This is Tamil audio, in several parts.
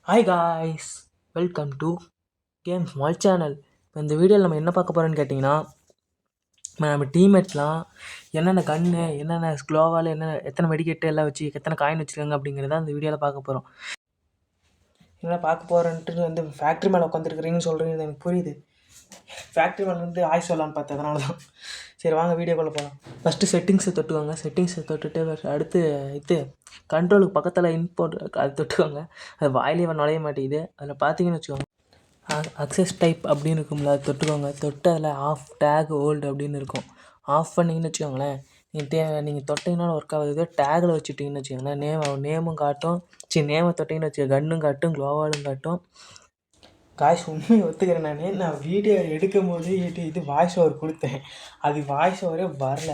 Hi guys, welcome to game small channel. இப்போ இந்த வீடியோவில் நம்ம என்ன பார்க்க போகிறோன்னு கேட்டிங்கன்னா, நம்ம டீம்மேட்ஸ்லாம் என்னென்ன கன்று, என்னென்ன ஸ்க்ளோவால், எத்தனை மெடிக்கெட்டு எல்லாம் வச்சு எத்தனை காயின் வச்சுருக்காங்க அப்படிங்கிறத அந்த வீடியோவில் பார்க்க போகிறோம். என்ன பார்க்க போகிறேன்ட்டு ஃபேக்ட்ரி மேலே உட்காந்துருக்குறீங்கன்னு சொல்கிறீங்க, எனக்கு புரியுது. ஃபேக்ட்ரி மேலே ஆய் சொல்லலான்னு பார்த்தேன், அதனால தான். சரி வாங்க வீடியோக்குள்ளே போகலாம். ஃபஸ்ட்டு செட்டிங்ஸை தொட்டுவாங்க. செட்டிங்ஸை தொட்டுட்டு அடுத்து கண்ட்ரோலுக்கு பக்கத்தில் இன்போர்ட் அது தொட்டுவாங்க. அது வாயிலே நுழைய மாட்டேங்குது. அதில் பார்த்தீங்கன்னு வச்சுக்கோங்க, அக்சஸ் டைப் அப்படின்னு இருக்கும்ல, அது தொட்டுக்கோங்க. தொட்டு அதில் ஆஃப் டேக் ஓல்டு அப்படின்னு இருக்கும். ஆஃப் பண்ணிங்கன்னு வச்சுக்கோங்களேன், நீங்கள் தொட்டிங்கன்னா ஒர்க் ஆகுது. டேகில் வச்சுட்டிங்கன்னு வச்சுக்கோங்களேன், நேமும் காட்டும். நேமை தொட்டிங்கன்னு வச்சுக்கோங்க, கன்னும் காட்டும், க்ளோவாலும் காட்டும். காய்ஸ் உண்மையை ஒத்துக்கிறேன். நான் வீடியோ எடுக்கும் போது இது வாய்ஸ் ஓவர் கொடுத்தேன். அது வாய்ஸ் ஓவரே வரல.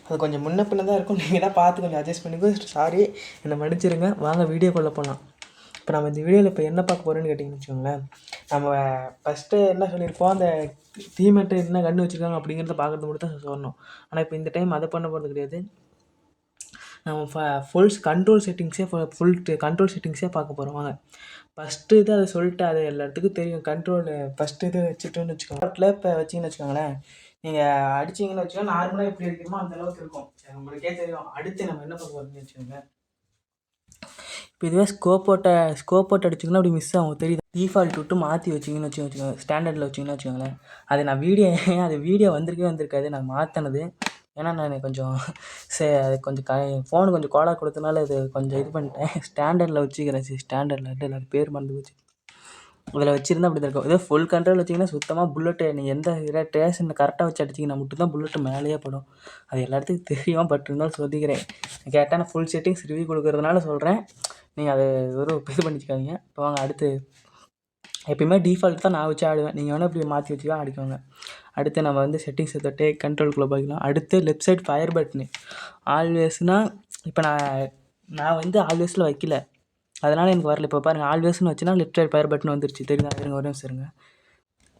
அது கொஞ்சம் முன்ன பின்ன தான் இருக்கும். நீங்கள் தான் பார்த்து கொஞ்சம் அட்ஜஸ்ட் பண்ணிக்கோ. சாரி, என்னை மன்னிச்சிருங்க. வாங்க வீடியோக்குள்ளே போகலாம். இப்போ நம்ம இந்த வீடியோவில் இப்போ என்ன பார்க்க போகிறோன்னு கேட்டிங்கன்னு வச்சுக்கோங்களேன், நம்ம ஃபஸ்ட்டு என்ன சொல்லியிருப்போம், அந்த டீம்மேட்டு என்ன கன்று வச்சுருக்காங்க அப்படிங்கிறத பார்க்குறது மட்டும் தான் சொல்லணும். ஆனால் இப்போ இந்த டைம் அதை பண்ண போகிறது கிடையாது. நம்ம ஃபுல் கண்ட்ரோல் செட்டிங்ஸே பார்க்க போகிறோம். வாங்க ஃபஸ்ட்டு இது அதை சொல்லிட்டு, அது எல்லாத்துக்கும் தெரியும். கண்ட்ரோல் ஃபஸ்ட்டு இது வச்சுட்டோன்னு வச்சுக்கோங்க. இப்போ வச்சிங்கன்னு வச்சுக்கோங்களேன், நீங்கள் அடிச்சிங்கன்னு வச்சுக்கோங்க, நார்மலாக எப்படி இருக்குமோ அந்தளவுக்கு இருக்கும். உங்களுக்கே தெரியும். அடுத்து நம்ம என்ன பார்க்க போகிறோம்னு வச்சுக்கோங்க, இப்போ இதுவே ஸ்கோப் போட்டு அடிச்சிங்கன்னா அப்படி மிஸ் ஆகும், தெரியுது. டிஃபால்ட் விட்டு மாற்றி வச்சிங்கன்னு வச்சுக்கோங்க, ஸ்டாண்டர்டில் வச்சிங்கன்னு வச்சுக்கோங்களேன். அது நான் வீடியோ வந்திருக்காது. நான் மாற்றினது. ஏன்னா நான் கொஞ்சம் அது கொஞ்சம் ஃபோனு கொஞ்சம் கோலாக கொடுத்தனால இது கொஞ்சம் இது பண்ணிட்டேன். ஸ்டாண்டர்டில் வச்சுக்கிறேன். ஸ்டாண்டர்டில் இல்லை, அது பேர் மறந்து போச்சு. அதில் வச்சுருந்தா அப்படி தான் இருக்கும். இதே ஃபுல் கண்ட்ரோல் வச்சிங்கன்னா சுத்தமாக புல்லட்டு நீங்கள் எந்த ஸ்டேஷனில் கரெக்டாக வச்சு அடிச்சிங்கன்னா மட்டும்தான் புல்லட்டு மேலேயே படும். அது எல்லாத்துக்கும் தெரியும். பட் இருந்தாலும் சொல்லிக்கிறேன். கேட்டால் நான் ஃபுல் செட்டிங்ஸ் ரிவ்யூ கொடுக்குறதுனால சொல்கிறேன். நீங்கள் அதை ஒரு இது பண்ணிக்காதீங்க. இப்போ வாங்க அடுத்து. எப்பயுமே டிஃபால்ட் தான் நான் வச்சு ஆடுவேன். நீங்கள் வேணால் இப்படி மாற்றி வச்சு தான் ஆடிக்கோங்க. அடுத்து நம்ம செட்டிங்ஸை தொட்டு கண்ட்ரோலுக்குள்ளே போய்க்கலாம். அடுத்து லெஃப்ட் சைடு ஃபயர் பட்டனு ஆல்வேஸ்னால், இப்போ நான் ஆல்வேஸில் வைக்கல, அதனால் எனக்கு வரல. இப்போ பாருங்கள், ஆல்வேஸ்னு வச்சுன்னா லெஃப்ட் சைடு ஃபயர் பட்டன் வந்துருச்சு, தெரியுதா? இருங்க ஒரு நிமிஷம் இருங்க.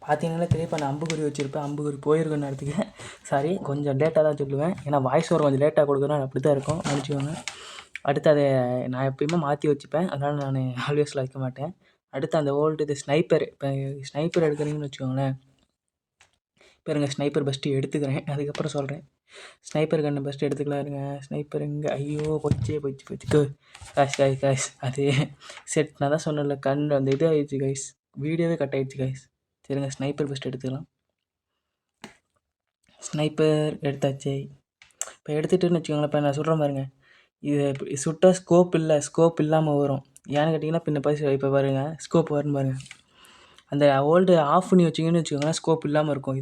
பார்த்தீங்கன்னா தெரியும். இப்போ நான் அம்புக்குறி வச்சுருப்பேன். அம்புக்குறி போயிருக்கேன் நேரத்துக்கு. சாரி, கொஞ்சம் லேட்டாக தான் சொல்லுவேன். ஏன்னா வாய்ஸ் ஓவர் கொஞ்சம் லேட்டாக கொடுக்குறேன், அப்படி தான் இருக்கும், நினச்சிக்கோங்க. அடுத்து அதை நான் எப்பயுமே மாற்றி வச்சுப்பேன், அதனால் நான் ஆல்வேஸில் வைக்க மாட்டேன். அடுத்து அந்த இது ஸ்னைப்பர். இப்போ ஸ்னைப்பர் எடுக்கிறீங்கன்னு வச்சுக்கோங்களேன். இப்போ இருங்க, ஸ்னைப்பர் ஃபஸ்ட்டு எடுத்துக்கிறேன், அதுக்கப்புறம் சொல்கிறேன். ஸ்னைப்பர் கன்று ஃபஸ்ட்டு எடுத்துக்கலாம். இருங்க, ஸ்னைப்பர் இங்கே. ஐயோ போச்சு காய்ஸ். அது செட் நான் தான் சொன்னேன்ல, அந்த இது ஆயிடுச்சு கைஸ், வீடியோவே கட் ஆகிடுச்சு கைஸ். சரிங்க, ஸ்னைப்பர் ஃபஸ்ட்டு எடுத்துக்கலாம். ஸ்னைப்பர் எடுத்தாச்சு. இப்போ எடுத்துகிட்டுன்னு வச்சுக்கோங்களேன். இப்போ நான் சொல்கிறேன் பாருங்கள், இது சுட்டால் ஸ்கோப் இல்லாமல் வரும். ஏன்னு கேட்டிங்கன்னா, இப்போ பாருங்கள், ஸ்கோப் வரும்னு பாருங்கள். அந்த ஓல்டு ஆஃப் பண்ணி வச்சிங்கன்னு வச்சுக்கோங்களேன், ஸ்கோப் இல்லாமல் இருக்கும்.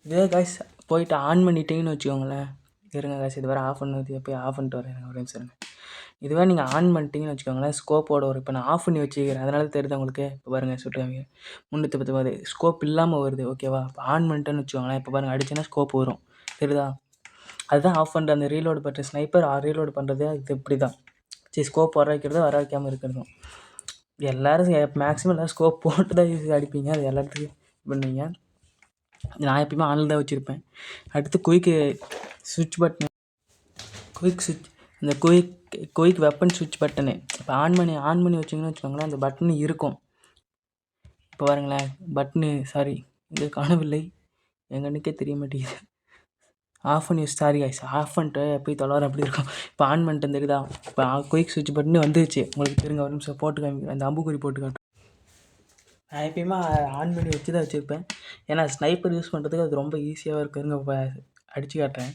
இதுவே காய்ஸ் போயிட்டு ஆன் பண்ணிட்டீங்கன்னு வச்சுக்கோங்களேன். இருங்க காய்ஸ், இது வேறு ஆஃப் பண்ணி போய் ஆஃப் பண்ணிட்டு வரேன், ஒரு நிமிஷம் இருங்க. இதுவே நீங்கள் ஆன் பண்ணிட்டீங்கன்னு வச்சுக்கோங்களேன், ஸ்கோப்போட வரும். இப்போ நான் ஆஃப் பண்ணி வச்சுக்கிறேன், அதனால தெரியுது உங்களுக்கு. இப்போ பாருங்கள், சுட்டுக்காங்க 310 ஸ்கோப் இல்லாமல் வருது, ஓகேவா? இப்போ ஆன் பண்ணிட்டேன்னு வச்சுக்கோங்களேன், இப்போ பாருங்கள், அடிச்சேன்னா ஸ்கோப் வரும், தெரியுதா? அதுதான் ஆஃப் பண்ணுற அந்த ரீலோடு பட்டன். ஸ்னைப்பர் ரீலோடு பண்ணுறது இது இப்படி தான். ஸ்கோப் வர வைக்கிறதும் வர வைக்காமல் இருக்கிறதும். எல்லோரும் மேக்ஸிமம் எல்லோரும் ஸ்கோப் போட்டு தான் அடிப்பீங்க, அது எல்லாத்துக்கும் பண்ணுவீங்க. நான் எப்பயுமே ஆனில் தான் வச்சுருப்பேன். அடுத்து குயிக் சுவிட்ச், இந்த குயிக் வெப்பன் சுவிட்ச் பட்டனு இப்போ ஆன் பண்ணி வச்சிங்கன்னு வச்சுக்கோங்களேன், அந்த பட்டனு இருக்கும். இப்போ பாருங்களேன், பட்டனு சாரி இது காணவில்லை, எங்கன்னுக்கே தெரிய மாட்டேங்குது. ஆஃப் பண்ணி சாரி கைஸ், ஆஃப் பண்ணிட்டு போய் தொலைவர அப்படி இருக்கும். இப்போ ஆன் பண்ணிட்டு தெரியுதா? இப்போ குயிக் சுவிட்ச் பட்டனு வந்துருச்சு உங்களுக்கு. தெரியுங்க, ஒரு நிமிஷம் போட்டு காமிக்கிறேன், அந்த அம்புக்குறி போட்டு காட்டும். நான் எப்பயுமே ஆன் பண்ணி வச்சு தான் வச்சுருப்பேன். ஏன்னா ஸ்னைப்பர் யூஸ் பண்ணுறதுக்கு அது ரொம்ப ஈஸியாகவும் இருக்குதுங்க. இப்போ அடித்து காட்டுறேன்.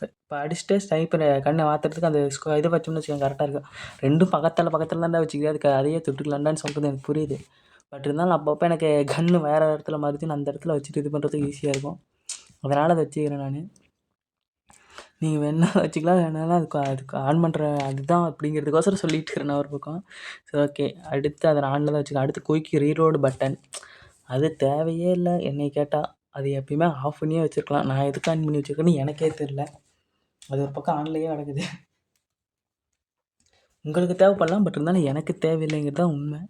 இப்போ அடிச்சுட்டு ஸ்னைப்பரை கண்ணை மாற்றுறதுக்கு அந்த இதை வச்சோம்னு வச்சுக்கோங்க, கரெக்டாக இருக்கும். ரெண்டும் பக்கத்தில் தான் வச்சுக்கிறேன். அதுக்கு அதையே தொட்டுக்கலாண்டான்னு சொல்கிறது எனக்கு புரியுது. பட் இருந்தாலும் அப்பப்போ எனக்கு கன்று வேறு இடத்துல மாறிச்சுன்னு அந்த இடத்துல வச்சுட்டு இது பண்ணுறதுக்கு ஈஸியாக இருக்கும். அதனால் அதை வச்சுக்கிறேன் நான். நீங்கள் வேணா வச்சுக்கலாம், வேணாலும் அதுக்கு ஆன் பண்ணுற அதுதான் அப்படிங்கிறதுக்கோசரம் சொல்லிட்டு இருக்கிறேன் நான் ஒரு பக்கம். சரி ஓகே, அடுத்து அதை ஆனில் தான் வச்சுக்கலாம். அடுத்து குயிக் ரீலோடு பட்டன், அது தேவையே இல்லை என்னை கேட்டால். அது எப்பயுமே ஆஃப் பண்ணியே வச்சுருக்கலாம். நான் எதுக்கு ஆன் பண்ணி வச்சுருக்கேன்னு எனக்கே தெரில. அது ஒரு பக்கம் ஆன்லேயே கிடக்குது. உங்களுக்கு தேவைப்படலாம், பட் இருந்தாலும் எனக்கு தேவையில்லைங்கிறது தான் உண்மை.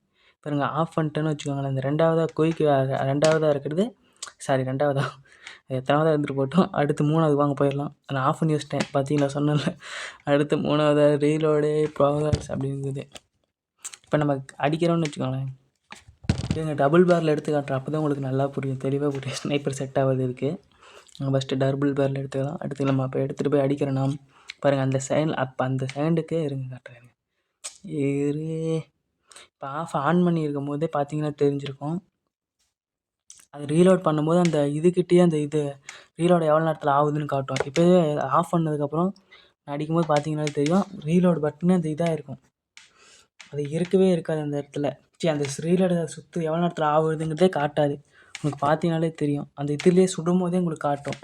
பாருங்க, ஆஃப் பண்ணிட்டேன்னு வச்சுக்கோங்களேன். இந்த ரெண்டாவதாக இருக்கிறது, சாரி எத்தனாவதாக இருந்துட்டு போட்டோம். அடுத்து 3வது வாங்க போயிடலாம். நான் ஆஃப் பண்ணி வச்சிட்டேன், பார்த்தீங்களா, சொன்னேன்ல. அடுத்து 3வது ரீலோடு ப்ராக்ரஸ் அப்படிங்குது. இப்போ நம்ம அடிக்கிறோம்னு வச்சுக்கோங்களேன், இதுங்க டபுள் பேரில் எடுத்து காட்டுறேன். அப்போ தான் உங்களுக்கு நல்லா புரியும், தெளிவாக புரியும். ஸ்னைப்பர் செட் ஆகுது இருக்குது. நம்ம ஃபஸ்ட்டு டபுள் பேரில் எடுத்துக்கலாம். அடுத்து நம்ம அப்போ எடுத்துகிட்டு போய் அடிக்கிறோன்னா பாருங்கள், அந்த செகண்ட் அப்போ அந்த செகண்டுக்கே இருங்க காட்டுறேன். இப்போ ஆன் பண்ணியிருக்கும் போதே பார்த்தீங்கன்னா தெரிஞ்சிருக்கும். அது ரீலோட் பண்ணும்போது அந்த இதுக்கிட்டேயே அந்த இது ரீலோடு எவ்வளோ நேரத்தில் ஆகுதுன்னு காட்டும். இப்போவே ஆஃப் பண்ணதுக்கப்புறம் நான் அடிக்கும்போது பார்த்தீங்கன்னா தெரியும், ரீலோடு பட்டுன்னு அந்த இதாக இருக்கும். அது இருக்கவே இருக்காது அந்த இடத்துல. அந்த ரீலோட எவ்வளோ நேரத்தில் ஆகுதுங்கிறதே காட்டாது. உங்களுக்கு பார்த்தீங்கனாலே தெரியும், அந்த இதுலேயே சுடும் போதே உங்களுக்கு காட்டும்.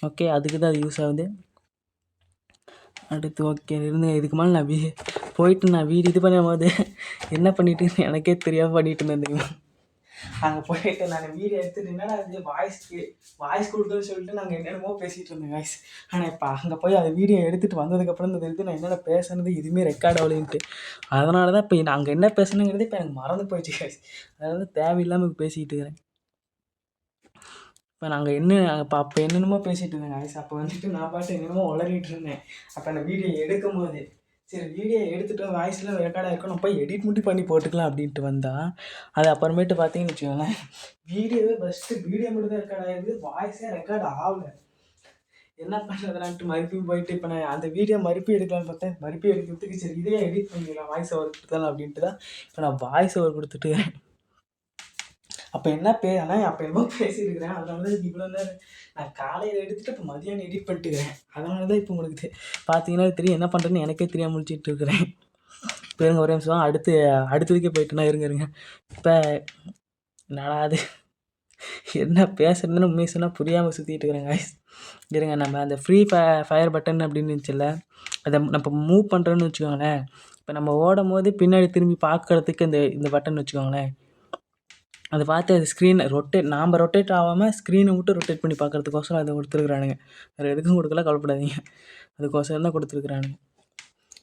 ஓகே, அதுக்கு தான் அது யூஸ் ஆகுது. அடுத்து ஓகே இருந்து இதுக்கு மேலே நான் போயிட்டு நான் வீடு இது பண்ணும்போது என்ன பண்ணிட்டு எனக்கே தெரியாமல் பண்ணிட்டு இருந்தேன். அங்கே போயிட்டு நாங்கள் வீடியோ எடுத்துட்டீங்கன்னா அது வாய்ஸ் கொடுக்குன்னு சொல்லிட்டு நாங்கள் என்னென்னமோ பேசிகிட்டு இருந்தேன் காய்ஸ். ஆனால் இப்போ அங்கே போய் அதை வீடியோ எடுத்துகிட்டு வந்ததுக்கப்புறம் இந்த இது நான் என்னென்ன பேசுனது எதுவுமே ரெக்கார்ட் ஆகலைன்ட்டு. அதனால தான் இப்போ நாங்கள் என்ன பேசணுங்கிறது இப்போ எனக்கு மறந்து போயிடுச்சு காய்ஸ். அதாவது தேவையில்லாமல் இப்போ பேசிக்கிட்டு இருக்கிறேன். இப்போ நாங்கள் அப்போ என்னென்னமோ பேசிகிட்டு இருந்தேன் காய்ஸ். அப்போ வந்துட்டு நான் பாட்டு என்னென்னமோ உளறிட்டு இருந்தேன். அப்போ அந்த வீடியோ எடுக்கும்போது சரி வீடியோ எடுத்துகிட்டு வாய்ஸ்லாம் ரெக்கார்டாக இருக்கும், நம்ம போய் எடிட் மட்டும் பண்ணி போட்டுக்கலாம் அப்படின்ட்டு வந்தால் அது அப்புறமேட்டு பார்த்தீங்கன்னு வச்சுக்கோங்களேன், வீடியோவே ஃபஸ்ட்டு வீடியோ மட்டும் தான் ரெக்கார்ட் ஆகிடுது, வாய்ஸே ரெக்கார்ட் ஆகலை. என்ன பண்ணுறதுலான்ட்டு மறுபடியும் போயிட்டு இப்போ நான் அந்த வீடியோ மறுபடியும் எடுக்கலான்னு பார்த்தேன். மறுபடியும் எடுக்கிறதுக்கு சரி இதையே எடிட் பண்ணிக்கலாம், வாய்ஸ் ஓவர் கொடுத்தாலும் அப்படின்ட்டு தான் இப்போ நான் வாய்ஸ் ஓவர் கொடுத்துட்டு அப்போ என்ன ஆனால் அப்போ என்னமோ பேசியிருக்கிறேன். அதனால தான் இவ்வளோ நேரம் நான் காலையில் எடுத்துகிட்டு இப்போ மதியானம் எடிட் பண்ணிட்டுக்கிறேன். அதனால தான் இப்போ உங்களுக்கு பார்த்தீங்கன்னா தெரியும் என்ன பண்ணுறேன்னு எனக்கே தெரியாமல் முடிச்சுட்டு இருக்கிறேன். இப்போ இருங்க ஒரே நிமிஷம், அடுத்ததுக்கே போயிட்டுனா இருங்க. இப்போ என்னடா அது என்ன பேசுறதுன்னு உண்மையை சொன்னால் புரியாமல் சுற்றிட்டு இருக்கிறேன் காய்ஸ். இருங்க, நம்ம அந்த ஃப்ரீ ஃபயர் பட்டன் அப்படின்னு இருந்துச்சுல்ல, அதை நம்ம மூவ் பண்ணுறோன்னு வச்சுக்கோங்களேன். இப்போ நம்ம ஓடும் போது பின்னாடி திரும்பி பார்க்குறதுக்கு இந்த பட்டன் வச்சுக்கோங்களேன், அதை பார்த்து அது ஸ்க்ரீனை நாம் ரொட்டேட் ஆகாமல் ஸ்க்ரீனை மட்டும் ரொட்டேட் பண்ணி பார்க்குறதுக்கோசரம் அதை கொடுத்துருக்குறானுங்க. வேறு எதுக்கும் கொடுக்கல, கவலைப்படாதீங்க. அதுக்கோசரம் தான் கொடுத்துருக்குறானுங்க.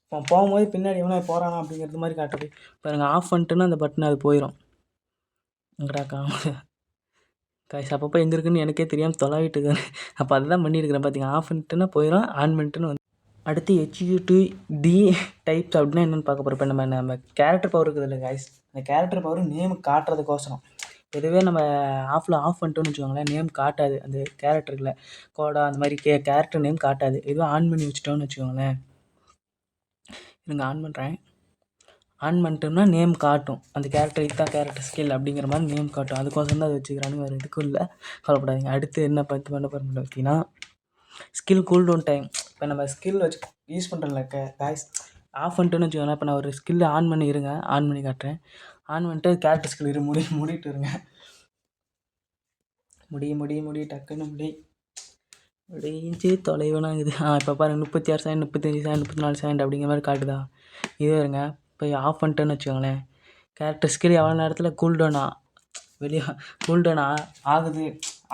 இப்போ போகும்போது பின்னாடி எவனா போகிறானா அப்படிங்கிறது மாதிரி காட்டுது. இப்போ எனக்கு ஆஃப் பண்ணிட்டுன்னா அந்த பட்டன் அது போயிடும். எங்கடா காய்ஸ் அப்பப்போ எங்கே இருக்குன்னு எனக்கே தெரியாமல் தொலைவிட்டு இருக்கேன். அப்போ அதுதான் பண்ணியிருக்கிறேன் பார்த்தீங்க. ஆஃப் பண்ணிட்டுன்னா போயிடும், ஆன் பண்ணிட்டுன்னு வந்து அடுத்து HUT D டைப்ஸ் அப்படின்னா என்னென்னு பார்க்க போகிறோம். இப்போ நம்ம கேரக்டர் பவர் இருக்குது இல்லை காய்ஸ், அந்த கேரக்டர் பவர் நேம் காட்டுறதுக்கோசரம். இதுவே நம்ம ஆஃப் பண்ணிட்டோன்னு வச்சுக்கோங்களேன், நேம் காட்டாது. அந்த கேரக்டருக்குள்ள கோடா அந்த மாதிரி கேரக்டர் நேம் காட்டாது. இதுவே ஆன் பண்ணி வச்சுட்டோன்னு வச்சுக்கோங்களேன், இருங்க ஆன் பண்ணுறேன். ஆன் பண்ணிட்டோம்னா நேம் காட்டும், அந்த கேரக்டர் இதுதான் கேரக்டர் ஸ்கில் அப்படிங்கிற மாதிரி நேம் காட்டும். அதுக்கோசரம் தான் அதை வச்சுக்கிறானுங்க, வேறு எதுக்கும் இல்லை, கவலைப்படாதீங்க. அடுத்து என்ன பண்ண போகிறோம் பார்த்தீங்கன்னா ஸ்கில் கூல்டவுன் டைம். இப்போ நம்ம ஸ்கில் வச்சு யூஸ் பண்ணுறோம்ல காய்ஸ், ஆஃப் பண்ணிட்டோன்னு வச்சுக்கோங்களேன். இப்போ நான் ஒரு ஸ்கில் ஆன் பண்ணி இருங்க, ஆன் பண்ணி காட்டுறேன். ஆன் பண்ணிட்டு கேரக்டர் ஸ்கில் மூடிட்டு இருங்க. முடி டக்குன்னு முடிஞ்சு தொலைவனாகுது. இப்போ பாருங்கள் 36 செகண்ட், 35 செகண்ட், 34 செகண்ட் அப்படிங்கிற மாதிரி காட்டுதா. இதே இருங்க, இப்போ ஆஃப் பண்ணிட்டேன்னு வச்சுக்கோங்களேன், கேரக்டர் ஸ்கில் எவ்வளோ நேரத்தில் கூல்டவுன்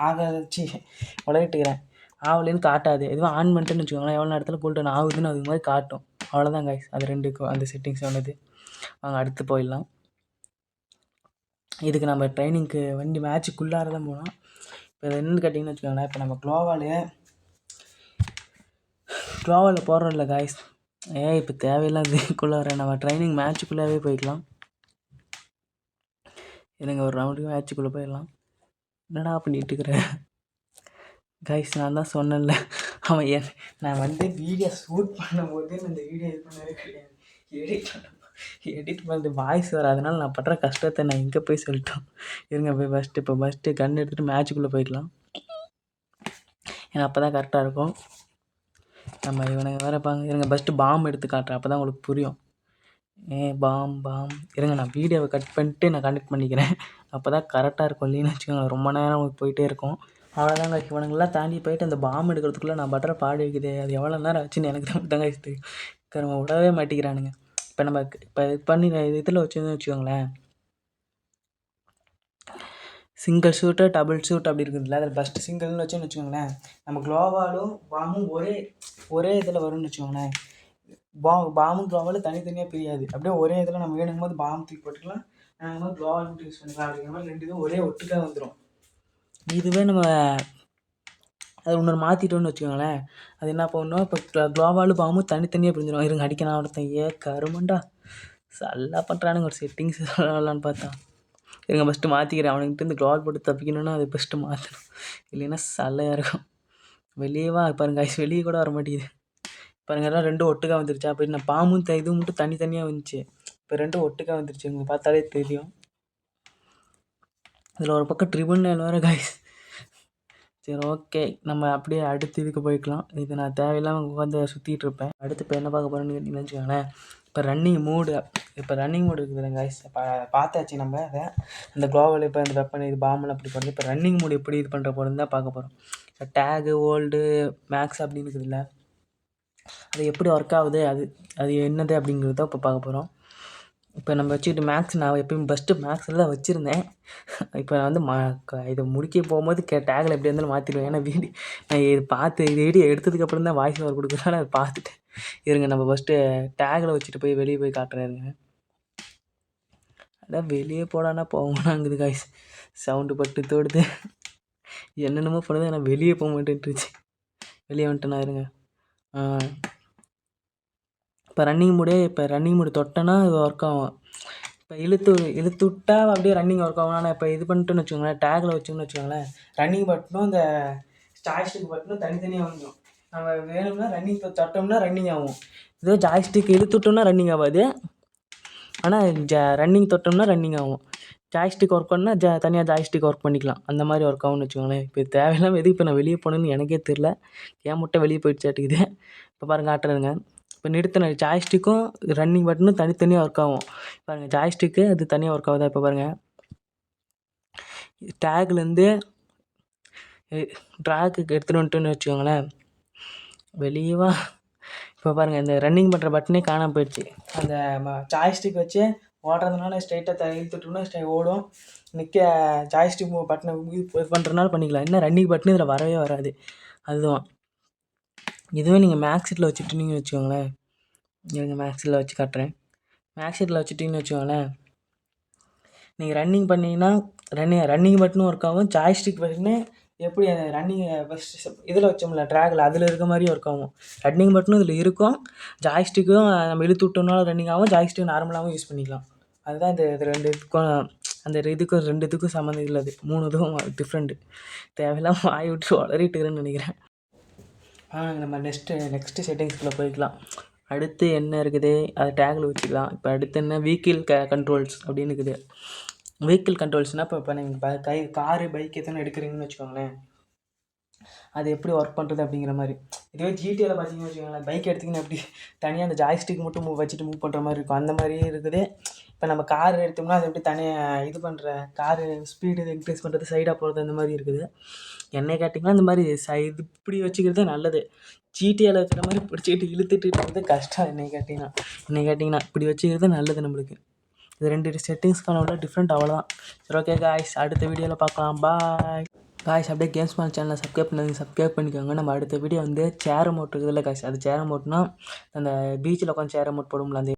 ஆகாச்சு உலகிட்டுக்கிறேன் ஆகலைன்னு காட்டாது. எதுவும் ஆன் பண்ணிட்டேன்னு வச்சுக்கோங்களேன், எவ்வளோ நேரத்தில் கூல்டவுன் ஆகுதுன்னு அது மாதிரி காட்டும். அவ்வளோதான் காய்ஸ், அது ரெண்டுக்கும் அந்த செட்டிங்ஸ் சொன்னது. வாங்க அடுத்து போயிடலாம். இதுக்கு நம்ம ட்ரைனிங்க்கு மேட்சுக்குள்ளார தான் போகலாம். இப்போ இது என்னென்னு கேட்டிங்கன்னு வச்சுக்கோங்களேன், இப்போ நம்ம க்ளோவாலில் போடுறோம் இல்லை காய்ஸ், இப்போ தேவையில்லாததுக்குள்ளார நம்ம ட்ரைனிங் மேட்சுக்குள்ளாவே போய்க்கலாம். எனக்கு ஒரு ரவுண்டுக்கு மேட்சுக்குள்ளே போயிடலாம். என்னடா பண்ணிட்டு இருக்கிறேன் காய்ஸ், நான் தான் சொன்னேன்ல, நான் வீடியோ ஷூட் பண்ணும்போது இந்த வீடியோ இது பண்ணவே கிடையாது, எடிட் பண்ணுறது வாய்ஸ் வர, அதனால் நான் படுற கஷ்டத்தை நான் இங்கே போய் சொல்லிட்டோம். இருங்க போய் ஃபஸ்ட்டு கன் எடுத்துகிட்டு மேட்சுக்குள்ளே போய்க்கலாம். ஏன்னா அப்போ தான் கரெக்டாக இருக்கும். நம்ம இவனுங்க வேறு இருங்க ஃபஸ்ட்டு பாம் எடுத்து காட்டுறேன், அப்போ தான் உங்களுக்கு புரியும். பாம் இருங்க, நான் வீடியோவை கட் பண்ணிட்டு நான் கனெக்ட் பண்ணிக்கிறேன், அப்போ தான் கரெக்டாக இருக்கும். இல்லைன்னு வச்சுக்கோங்க ரொம்ப நேரம் போயிட்டே இருக்கும். அவ்வளோதாங்க, இவனுங்கெல்லாம் தாண்டி போயிட்டு அந்த பாம் எடுக்கிறதுக்குள்ளே நான் படுற பாடு இருக்குது. அது எவ்வளோ நேரம் ஆச்சுன்னு எனக்கு தான் தாங்க தெரியும். விடவே மாட்டேங்கிறானுங்க. இப்போ நம்ம இது பண்ணி இதில் வச்சுருந்தோன்னு வச்சுக்கோங்களேன், சிங்கிள் ஷூட்டு டபுள் ஷூட் அப்படி இருக்குதுல்ல, அதில் ஃபஸ்ட்டு சிங்கிள்னு வச்சுக்கோங்களேன், நம்ம க்ளோவாலும் பாமும் ஒரே இதில் வரும்னு வச்சுக்கோங்களேன். பாமும் க்ளோவாலும் தனித்தனியாக பிரியாது, அப்படியே ஒரே இதில் நம்ம வேணுங்கும் போது பாம் தூக்கி போட்டுக்கலாம், வேணுங்கும் போது க்ளோவால் மட்டும் யூஸ் பண்ணிக்கலாம். அப்படிங்கிற மாதிரி ரெண்டு இதுவும் ஒரே ஒட்டுக்காக வந்துடும். இதுவே நம்ம அது ஒன்று மாற்றிட்டோன்னு வச்சுக்கோங்களேன், அது என்ன பண்ணணும், இப்போ க்ளோவாலும் பாமும் தனித்தனியாக பிரிஞ்சிடும். இருங்க அடிக்கணும் ஒருத்தன், கருமண்டா சல்லா பண்ணுறானுங்க. ஒரு செட்டிங்ஸ் சொல்லலான்னு பார்த்தா இருங்க ஃபஸ்ட்டு மாற்றிக்கிறேன். அவனுக்கிட்ட இந்த க்ளோவால் போட்டு தப்பிக்கணும்னா அது ஃபஸ்ட்டு மாற்றணும். இல்லைன்னா சல்லையாக இருக்கும். வெளியே வா பாருங்க ஐஸ், வெளியே கூட வர மாட்டேங்குது பாருங்க. எல்லாம் ரெண்டும் ஒட்டுக்கா வந்துருச்சு. அப்போ நான் பாம்பும் இது மட்டும் தனித்தனியாக வந்துச்சு. இப்போ ரெண்டும் ஒட்டுக்கா வந்துருச்சு. உங்களுக்கு பார்த்தாலே தெரியும். இதில் ஒரு பக்கம் ட்ரிபிள் 9 வேறு காய்ஸ். சரி ஓகே, நம்ம அப்படியே அடுத்து இதுக்கு போய்க்கலாம். இது நான் தேவையில்லாமல் உட்காந்து சுற்றிட்டு இருப்பேன். அடுத்து இப்போ என்ன பார்க்க போகிறேன்னு கேட்டிங்கன்னு வச்சுக்கோங்களேன். இப்போ ரன்னிங் மூடு இருக்குதுங்க காய்ஸ். இப்போ பார்த்தாச்சு நம்ம அதை அந்த க்ளோவல் இப்போ இந்த வெப்பன் இது பாம்பெலாம் அப்படி பண்ணுறது. இப்போ ரன்னிங் மூடு எப்படி இது பண்ணுற போகிறோன்னு தான் பார்க்க போகிறோம். இப்போ டேகு ஓல்டு மேக்ஸ் அப்படின்னு இருக்குதுல்ல, அது எப்படி ஒர்க் ஆகுது, அது என்னது அப்படிங்கிறத இப்போ பார்க்க போகிறோம். இப்போ நம்ம வச்சுக்கிட்டு மேக்ஸ் நான் எப்பயும் ஃபஸ்ட்டு மேக்ஸில் தான் வச்சுருந்தேன். இப்போ நான் வந்து இதை முடிக்க போகும்போது டேகில் எப்படி இருந்தாலும் மாற்றிடுவேன். ஏன்னா நான் இது பார்த்து இது வீடியோ எடுத்ததுக்கப்புறம் தான் வாய்ஸ் ஓவர் கொடுக்குறதுனால அதை பார்த்துட்டேன். இருங்க நம்ம ஃபஸ்ட்டு டேகில் வச்சுட்டு வெளியே போய் காட்டுறேன். இருங்க, அதான் வெளியே போடானா போகணாங்குது காய்ஸ். சவுண்டு பட்டு தோடுது, என்னென்னமோ பண்ணுது. ஆனால் வெளியே போக மாட்டேன்ட்டுருச்சு. வெளியே வந்துட்டேனா இருங்க. இப்போ ரன்னிங் மூடு தொட்டேன்னா இது ஒர்க் ஆகும். இப்போ இழுத்து விட்டா அப்படியே ரன்னிங் ஒர்க் ஆகும். ஆனால் இப்போ இது பண்ணிட்டுன்னு வச்சுக்கோங்களேன், டேகில் வச்சோம்னு வச்சுக்கோங்களேன், ரன்னிங் பட்டனும் இந்த ஜாய்ஸ்டிக் பட்டனும் தனித்தனியாக வந்துடும். நம்ம வேணும்னா ரன்னிங் தொட்டோம்னா ரன்னிங் ஆகும். இதே ஜாய்ஸ்டிக் இழுத்து விட்டோம்னா ரன்னிங் ஆகாது. ஆனால் ரன்னிங் தொட்டோம்னா ரன்னிங் ஆகும். ஜாய்ஸ்டிக் ஒர்க் பண்ணால் தனியாக ஜாய்ஸ்டிக் ஒர்க் பண்ணிக்கலாம். அந்த மாதிரி ஒர்க் ஆகும்னு வச்சுக்கோங்களேன். இப்போ தேவையில்லாமல் எதுக்கு இப்போ நான் வெளியே போகணுன்னு எனக்கே தெரில. ஏன் முட்டை வெளியே போயிடுச்சாட்டுக்குது. இப்போ பாருங்க காட்டுறதுங்க. இப்போ நிறுத்தின ஜாய்ஸ்டிக்கும் ரன்னிங் பட்டனும் தனித்தனியாக ஒர்க் ஆகும். பாருங்கள், ஜாய்ஸ்டிக்கு அது தனியாக ஒர்க் ஆகுதா. இப்போ பாருங்கள், டேக்லேருந்து ட்ராக்குக்கு எடுத்துகிட்டு வந்துட்டுன்னு வச்சுக்கோங்களேன், வெளியவா. இப்போ பாருங்கள், இந்த ரன்னிங் பண்ணுற பட்டனே காணாமல் போயிடுச்சு. அந்த ஜாய்ஸ்டிக் வச்சு ஓடுறதுனால ஸ்ட்ரைட்டாக இழுத்துட்டோம்னா ஓடும். ஜாய்ஸ்டிக் பட்டனை இது பண்ணுறதுனால பண்ணிக்கலாம். இன்னும் ரன்னிங் பட்டனு இதில் வரவே வராது. அதுதான். இதுவே நீங்கள் மேக்ஸ் ஷீட்டில் வச்சுட்டிங்கன்னு வச்சுக்கோங்களேன், நீங்கள் மேக்ஸ் ஷீட்டில் வச்சு காட்டுறேன். மேக்ஸ் ஷீட்டில் வச்சுட்டிங்கன்னு வச்சுக்கோங்களேன், நீங்கள் ரன்னிங் பண்ணிங்கன்னா ரன்னிங் பட்டனும் ஒர்க் ஆகும். ஜாய்ஸ்டிக் பட்டனு எப்படி அந்த ரன்னிங் இதில் வச்சோம்ல ட்ராகில், அதில் இருக்க மாதிரியும் ஒர்க் ஆகும். ரன்னிங் பட்டனும் இதில் இருக்கும், ஜாய்ஸ்டிக்கும் நம்ம இழுத்து விட்டோம்னாலும் ரன்னிங் ஆகும், ஜாய்ஸ்டிக் நார்மலாகவும் யூஸ் பண்ணிக்கலாம். அதுதான் இது ரெண்டு இதுக்கும் அந்த இதுக்கும் ரெண்டு இதுக்கும் சம்மந்தம் இல்லை. அது 3 இதுவும் டிஃப்ரெண்ட்டு. தேவையில்லாமல் வாய் விட்டு வளரிட்டுக்கிறேன்னு நினைக்கிறேன். நம்ம நெக்ஸ்ட்டு செட்டிங்ஸ்குள்ளே போய்க்கலாம். அடுத்து என்ன இருக்குது, அதை டேகில் வச்சுக்கலாம். இப்போ அடுத்து என்ன, வெஹிக்கிள் கண்ட்ரோல்ஸ் அப்படின்னு இருக்குது. வெஹிக்கிள் கண்ட்ரோல்ஸ்னால் இப்போ நீங்கள் காரு பைக் எத்தனை எடுக்கிறீங்கன்னு வச்சுக்கோங்களேன், அது எப்படி ஒர்க் பண்ணுறது அப்படிங்கிற மாதிரி. இதுவே ஜிடிஏவில் பார்த்தீங்கன்னு வச்சுக்கோங்களேன், பைக் எடுத்திங்கன்னா அப்படி தனியாக அந்த ஜாய்ஸ்டிக் மட்டும் வச்சுட்டு மூவ் பண்ணுற மாதிரி இருக்கும். அந்த மாதிரியே இருக்குது. இப்போ நம்ம கார் எடுத்தோம்னா அது எப்படி தனியாக இது பண்ணுற காரு ஸ்பீடு இன்க்ரீஸ் பண்ணுறது, சைடாக போகிறது, அந்த மாதிரி இருக்குது. என்னை கேட்டிங்கன்னா இந்த மாதிரி இது இப்படி வச்சுக்கிறது நல்லது. ஜிடிஏவில் இருக்கிற மாதிரி பிடிச்சிக்கிட்டு இழுத்துட்டு இருக்கிறது கஷ்டம். என்னை கேட்டிங்கன்னா இப்படி வச்சுக்கிறது நல்லது நம்மளுக்கு. இது 2 செட்டிங்ஸ்க்கான உள்ள டிஃப்ரெண்ட் அவ்வளோதான். சரி ஓகே காய்ஸ், அடுத்த வீடியோவில் பார்க்கலாம். Bye guys. அப்படியே கேம்ஸ் மால் சேனலை சப்ஸ்கிரைப் பண்ணிக்கோங்க. நம்ம அடுத்த வீடியோ வந்து சேர் மோட் இருக்குதுல்ல காய்ஸ், அது சேர் மோட்னா அந்த பீச்சில் உட்காந்து சேர் மோட் போடும்ல, அந்த